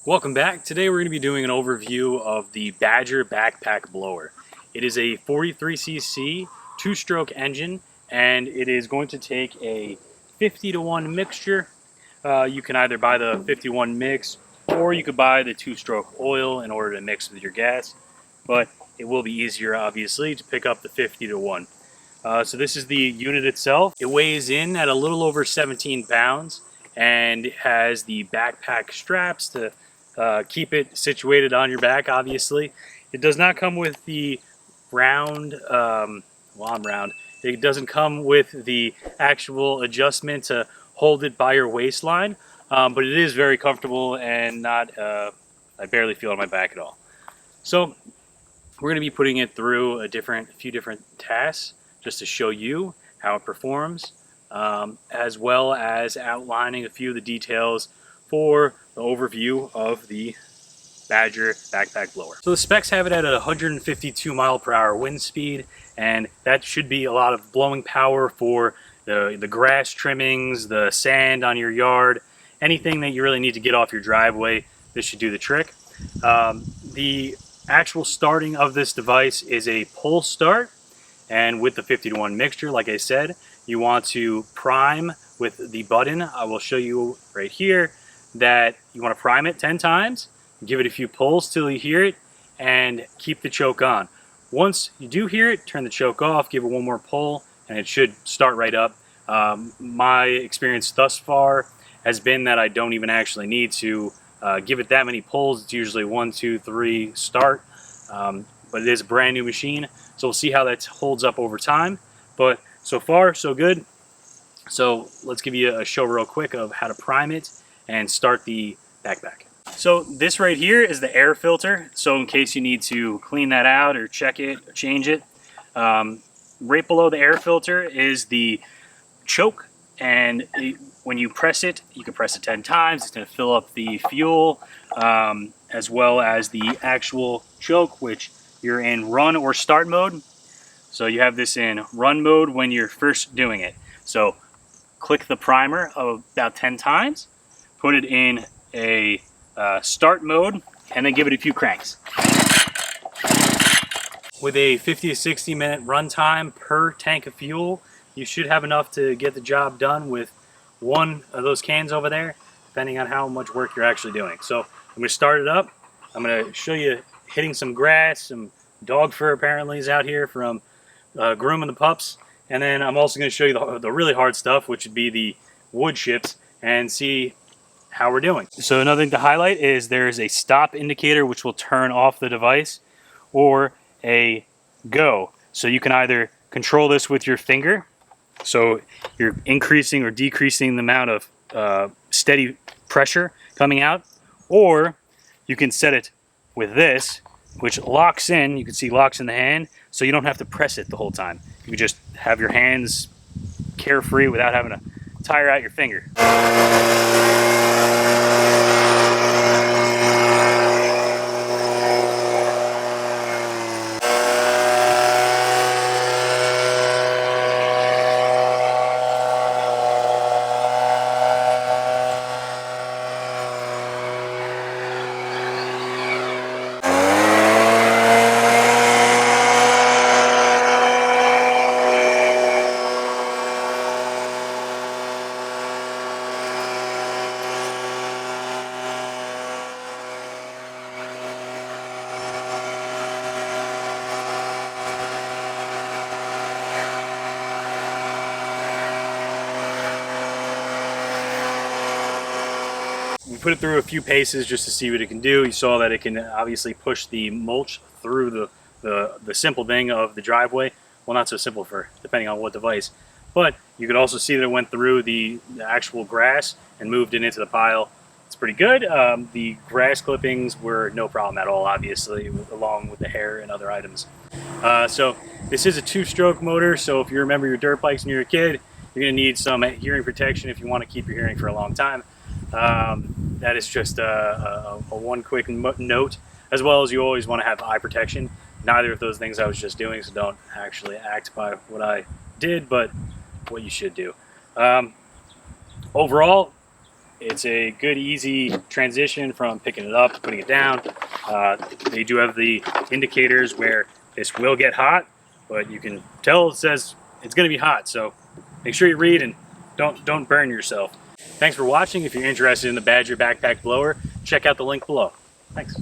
Welcome back. Today we're going to be doing an overview of the Badger backpack blower. It is a 43cc two-stroke engine, and it is going to take a 50-to-1 mixture. You can either buy the 51 mix or you could buy the two-stroke oil in order to mix with your gas, but it will be easier obviously to pick up the 50-to-1. So this is the unit itself. It weighs in at a little over 17 pounds and it has the backpack straps to keep it situated on your back, obviously. It does not come with the round, I'm round. It doesn't come with the actual adjustment to hold it by your waistline, but it is very comfortable and not, I barely feel it on my back at all. So we're going to be putting it through a few different tasks just to show you how it performs, as well as outlining a few of the details for the overview of the Badger backpack blower. So the specs have it at a 152 mile per hour wind speed, and that should be a lot of blowing power for the grass trimmings, the sand on your yard, anything that you really need to get off your driveway. This should do the trick. The actual starting of this device is a pull start, and with the 50-to-1 mixture, like I said, you want to prime with the button. I will show you right here that you want to prime it 10 times, give it a few pulls till you hear it, and keep the choke on. Once you do hear it, turn the choke off, give it one more pull, and it should start right up. My experience thus far has been that I don't even actually need to give it that many pulls. It's usually 1, 2, 3, start. But it is a brand new machine, so we'll see how that holds up over time. But so far, so good. So let's give you a show real quick of how to prime it and start the backpack. So this right here is the air filter. So in case you need to clean that out or check it or change it, right below the air filter is the choke. And when you press it, you can press it 10 times. It's going to fill up the fuel, as well as the actual choke, which you're in run or start mode. So you have this in run mode when you're first doing it. So click the primer about 10 times, put it in a start mode, and then give it a few cranks. With a 50 to 60 minute run time per tank of fuel, you should have enough to get the job done with one of those cans over there, depending on how much work you're actually doing. So I'm going to start it up. I'm going to show you hitting some grass. Some dog fur apparently is out here from grooming the pups. And then I'm also going to show you the really hard stuff, which would be the wood chips, and see how we're doing. So another thing to highlight is there's a stop indicator which will turn off the device, or a go. So you can either control this with your finger, so you're increasing or decreasing the amount of steady pressure coming out, or you can set it with this, which locks in. You can see locks in the hand, so you don't have to press it the whole time. You can just have your hands carefree without having to tire out your finger. We put it through a few paces just to see what it can do. You saw that it can obviously push the mulch through the simple thing of the driveway. Well, not so simple for depending on what device, but you could also see that it went through the actual grass and moved it into the pile. It's pretty good. The grass clippings were no problem at all, obviously, along with the hair and other items. So this is a two-stroke motor, so if you remember your dirt bikes when you were a kid, you're going to need some hearing protection if you want to keep your hearing for a long time. That is just a one quick note, as well as you always want to have eye protection. Neither of those things I was just doing, so don't actually act by what I did, but what you should do. Overall, It's a good, easy transition from picking it up, putting it down. They do have the indicators where this will get hot, but you can tell it says it's going to be hot. So make sure you read and don't burn yourself. Thanks for watching. If you're interested in the Badger backpack blower, check out the link below. Thanks.